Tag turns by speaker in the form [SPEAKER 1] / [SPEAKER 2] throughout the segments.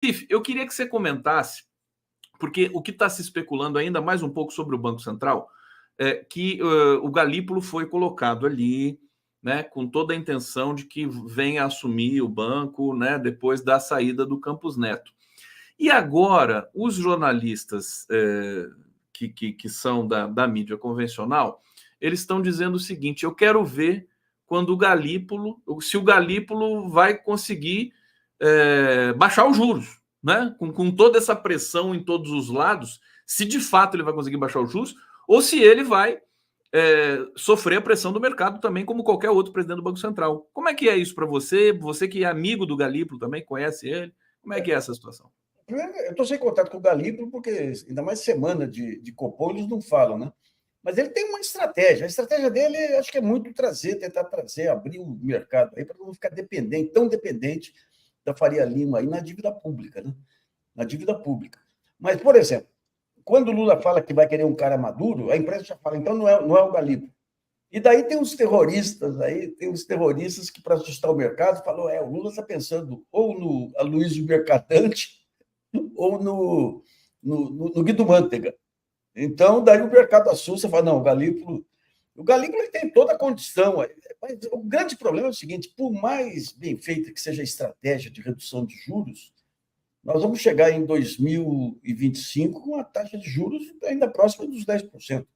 [SPEAKER 1] Tiff, eu queria que você comentasse, porque o que está se especulando ainda mais um pouco sobre o Banco Central é que o Galípolo foi colocado ali, né, com toda a intenção de que venha assumir o banco, né, depois da saída do Campos Neto. E agora, os jornalistas que são da mídia convencional, eles estão dizendo o seguinte: eu quero ver quando o Galípolo, se o Galípolo vai conseguir baixar os juros, né? Com toda essa pressão em todos os lados, se de fato ele vai conseguir baixar os juros, ou se ele vai sofrer a pressão do mercado também, como qualquer outro presidente do Banco Central. Como é que é isso para você? Você que é amigo do Galípolo também, conhece ele, como é que é essa situação?
[SPEAKER 2] Eu estou sem contato com o Galípolo, porque ainda mais semana de Copom, eles não falam, né? Mas ele tem uma estratégia. A estratégia dele, acho que é muito tentar trazer, abrir o mercado aí para não ficar dependente, tão dependente da Faria Lima aí na dívida pública, né? Na dívida pública. Mas, por exemplo, quando o Lula fala que vai querer um cara maduro, a imprensa já fala, então não é o Galípolo. E daí tem uns terroristas aí, que, para assustar o mercado, falou: o Lula está pensando ou no Aloysio Mercadante ou no Guido Mantega. Então, daí o mercado assusta e fala: não, o Galípolo ele tem toda a condição. Mas o grande problema é o seguinte: por mais bem feita que seja a estratégia de redução de juros, nós vamos chegar em 2025 com uma taxa de juros ainda próxima dos 10%.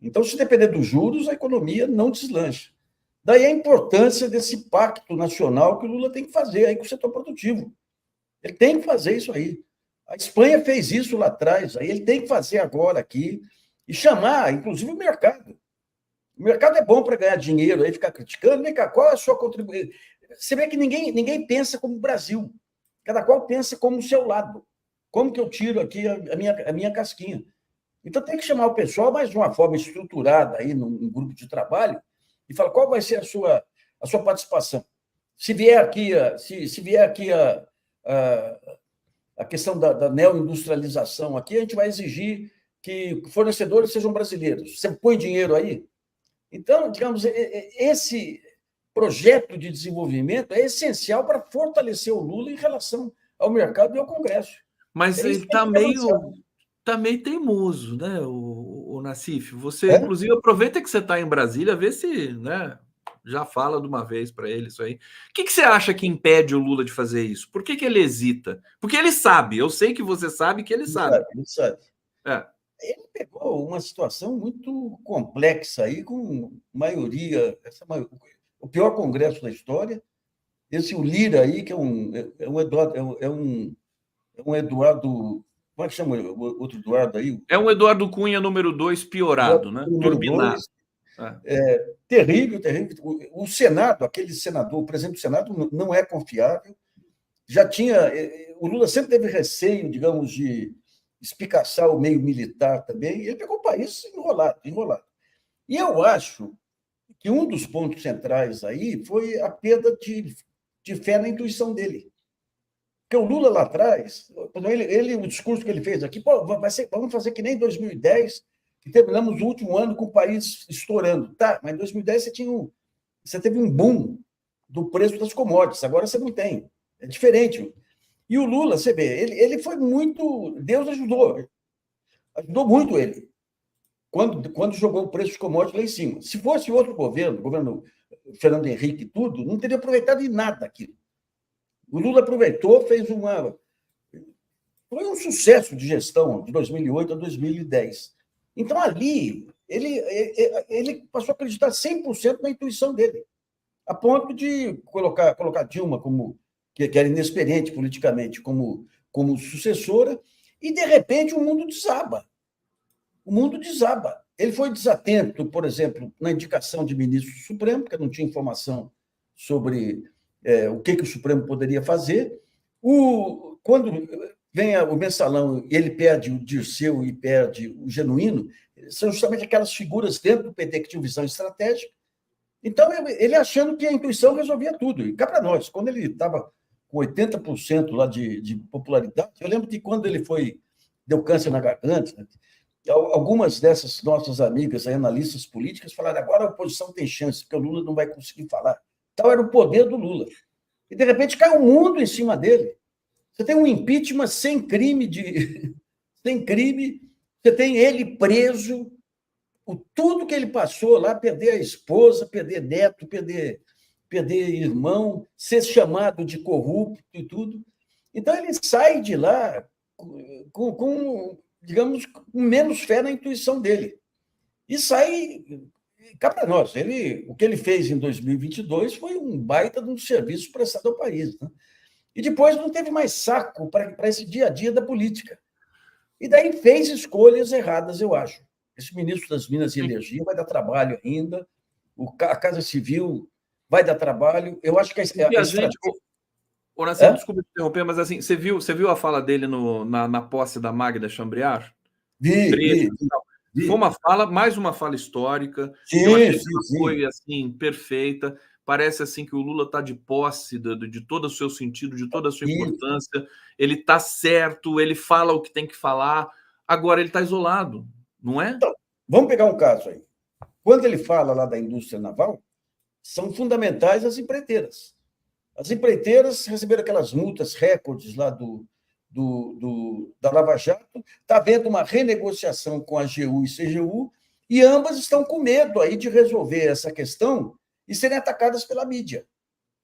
[SPEAKER 2] Então, se depender dos juros, a economia não deslancha. Daí a importância desse pacto nacional que o Lula tem que fazer aí com o setor produtivo. Ele tem que fazer isso aí. A Espanha fez isso lá atrás, aí ele tem que fazer agora aqui e chamar, inclusive, o mercado. O mercado é bom para ganhar dinheiro, aí ficar criticando. Vem cá, qual é a sua contribuição? Você vê que ninguém pensa como o Brasil. Cada qual pensa como o seu lado. Como que eu tiro aqui a minha casquinha? Então, tem que chamar o pessoal, mas de uma forma estruturada, aí, num grupo de trabalho, e falar qual vai ser a sua participação. Se vier aqui, se vier aqui a questão da neoindustrialização, aqui a gente vai exigir que fornecedores sejam brasileiros. Você põe dinheiro aí? Então, digamos, esse projeto de desenvolvimento é essencial para fortalecer o Lula em relação ao mercado e ao Congresso.
[SPEAKER 1] Mas ele está meio teimoso, né, o Nassif? Você, inclusive, aproveita que você está em Brasília, vê se, né, já fala de uma vez para ele isso aí. O que você acha que impede o Lula de fazer isso? Por que ele hesita? Porque ele sabe, eu sei que você sabe que ele sabe.
[SPEAKER 2] Ele sabe. Ele pegou uma situação muito complexa aí, com maioria, o pior Congresso da história. Esse o Lira aí, que é um Eduardo. Como é que chama o outro Eduardo aí?
[SPEAKER 1] É um Eduardo Cunha número 2 piorado, né? Turbinado.
[SPEAKER 2] Terrível, terrível. O Senado, aquele senador, o presidente do Senado, não é confiável. Já tinha. O Lula sempre teve receio, digamos, de espicaçar o meio militar também. Ele pegou o país enrolado. E eu acho que um dos pontos centrais aí foi a perda de fé na intuição dele. Porque o Lula lá atrás, o discurso que ele fez aqui, vamos fazer que nem em 2010, que terminamos o último ano com o país estourando. Tá, mas em 2010 você teve um boom do preço das commodities, agora você não tem. É diferente. E o Lula, você vê, ele foi muito. Deus ajudou muito ele, quando jogou o preço dos commodities lá em cima. Se fosse outro governo Fernando Henrique e tudo, não teria aproveitado de nada aquilo. O Lula aproveitou, foi um sucesso de gestão de 2008 a 2010. Então, ali, ele passou a acreditar 100% na intuição dele, a ponto de colocar Dilma, que era inexperiente politicamente, como sucessora, e, de repente, o mundo desaba. Ele foi desatento, por exemplo, na indicação de ministro do Supremo, porque não tinha informação sobre o que o Supremo poderia fazer. Quando vem o Mensalão e ele perde o Dirceu e perde o Genuíno, são justamente aquelas figuras dentro do PT que tinham visão estratégica. Então, ele achando que a intuição resolvia tudo. E cá para nós, quando ele estava com 80% lá de popularidade, eu lembro que quando ele deu câncer na garganta, algumas dessas nossas amigas, analistas políticas, falaram: agora a oposição tem chance, porque o Lula não vai conseguir falar. Tal era o poder do Lula. E, de repente, cai o mundo em cima dele. Você tem um impeachment sem crime sem crime, você tem ele preso, tudo que ele passou lá, perder a esposa, perder neto, perder irmão, ser chamado de corrupto e tudo. Então ele sai de lá digamos, com menos fé na intuição dele. E sai, cá para nós, o que ele fez em 2022 foi um baita de um serviço prestado ao país. Né? E depois não teve mais saco para esse dia a dia da política. E daí fez escolhas erradas, eu acho. Esse ministro das Minas e Energia vai dar trabalho ainda, a Casa Civil vai dar trabalho. Eu acho que a
[SPEAKER 1] gente, Horácio, desculpa te interromper, mas assim, você viu a fala dele na posse da Magda Chambriard?
[SPEAKER 2] Vi.
[SPEAKER 1] Foi mais uma fala histórica.
[SPEAKER 2] Sim,
[SPEAKER 1] eu achei que ela foi assim, perfeita. Parece assim que o Lula está de posse de todo o seu sentido, de toda a sua importância. Ele está certo, ele fala o que tem que falar. Agora ele está isolado, não é?
[SPEAKER 2] Então, vamos pegar um caso aí. Quando ele fala lá da indústria naval, são fundamentais as empreiteiras. As empreiteiras receberam aquelas multas recordes lá da Lava Jato, está havendo uma renegociação com a AGU e CGU, e ambas estão com medo aí de resolver essa questão e serem atacadas pela mídia.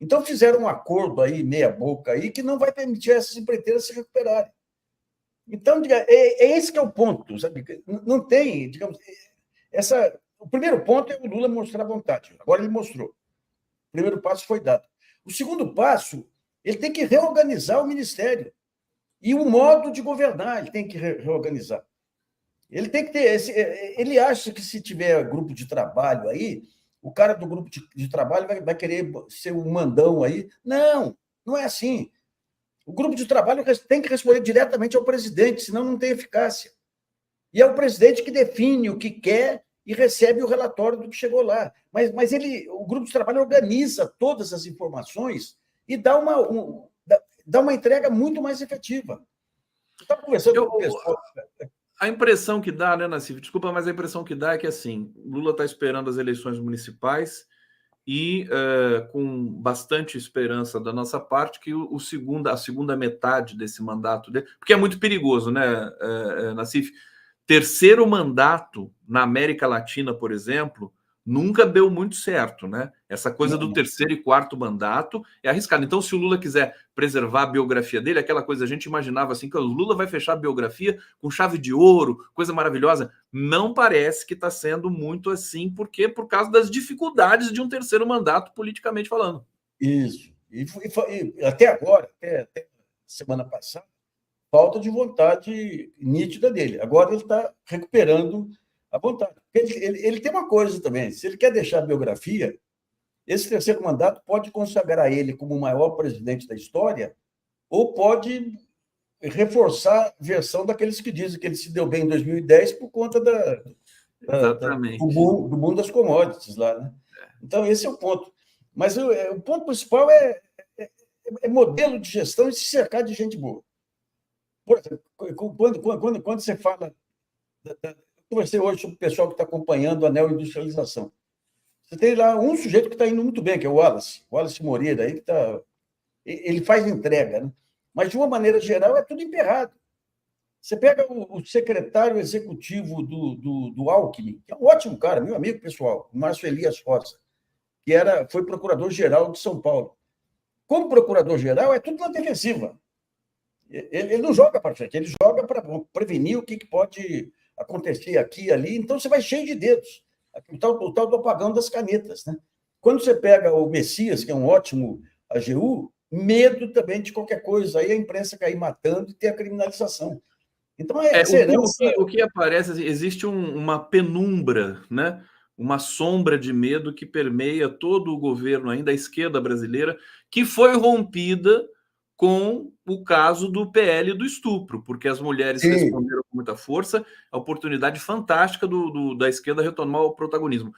[SPEAKER 2] Então, fizeram um acordo aí, meia boca, aí, que não vai permitir essas empreiteiras se recuperarem. Então, é esse que é o ponto, sabe? Não tem, digamos, o primeiro ponto é o Lula mostrar vontade. Agora ele mostrou. O primeiro passo foi dado. O segundo passo, ele tem que reorganizar o ministério e o modo de governar, ele tem que reorganizar. Ele tem que ter. Ele acha que se tiver grupo de trabalho aí, o cara do grupo de trabalho vai querer ser um mandão aí. Não, não é assim. O grupo de trabalho tem que responder diretamente ao presidente, senão não tem eficácia. E é o presidente que define o que quer e recebe o relatório do que chegou lá. Mas o grupo de trabalho organiza todas as informações e dá uma entrega muito mais efetiva. Eu estava conversando com o pessoal.
[SPEAKER 1] A impressão que dá, né, Nassif? Desculpa, mas a impressão que dá é que assim, Lula está esperando as eleições municipais e com bastante esperança da nossa parte que a segunda metade desse mandato dele, porque é muito perigoso, né, Nassif? Terceiro mandato na América Latina, por exemplo, nunca deu muito certo, né? Essa coisa do terceiro e quarto mandato é arriscado. Então, se o Lula quiser preservar a biografia dele, aquela coisa, a gente imaginava assim, que o Lula vai fechar a biografia com chave de ouro, coisa maravilhosa. Não parece que está sendo muito assim, porque por causa das dificuldades de um terceiro mandato, politicamente falando.
[SPEAKER 2] Isso. E até agora, até semana passada, falta de vontade nítida dele. Agora ele está recuperando a vontade. Ele tem uma coisa também, se ele quer deixar a biografia, esse terceiro mandato pode consagrar ele como o maior presidente da história ou pode reforçar a versão daqueles que dizem que ele se deu bem em 2010 por conta do boom das commodities lá. Né? Então, esse é o ponto. Mas o ponto principal é modelo de gestão e se cercar de gente boa. Por exemplo, quando você fala... Eu conversei hoje sobre o pessoal que está acompanhando a neoindustrialização. Você tem lá um sujeito que está indo muito bem, que é o Wallace Moreira, aí, ele faz entrega, né? Mas, de uma maneira geral, é tudo emperrado. Você pega o secretário executivo do Alckmin, que é um ótimo cara, meu amigo pessoal, o Márcio Elias Rosa, que foi procurador-geral de São Paulo. Como procurador-geral, é tudo na defensiva. Ele não joga para frente, ele joga para prevenir o que pode acontecer aqui e ali. Então, você vai cheio de dedos. O tal do apagão das canetas. Né? Quando você pega o Messias, que é um ótimo AGU, medo também de qualquer coisa. Aí a imprensa cair matando e ter a criminalização. Então,
[SPEAKER 1] o que aparece, existe uma penumbra, né? Uma sombra de medo que permeia todo o governo, ainda a esquerda brasileira, que foi rompida com o caso do PL do estupro, porque as mulheres responderam com muita força, a oportunidade fantástica da esquerda retomar o protagonismo.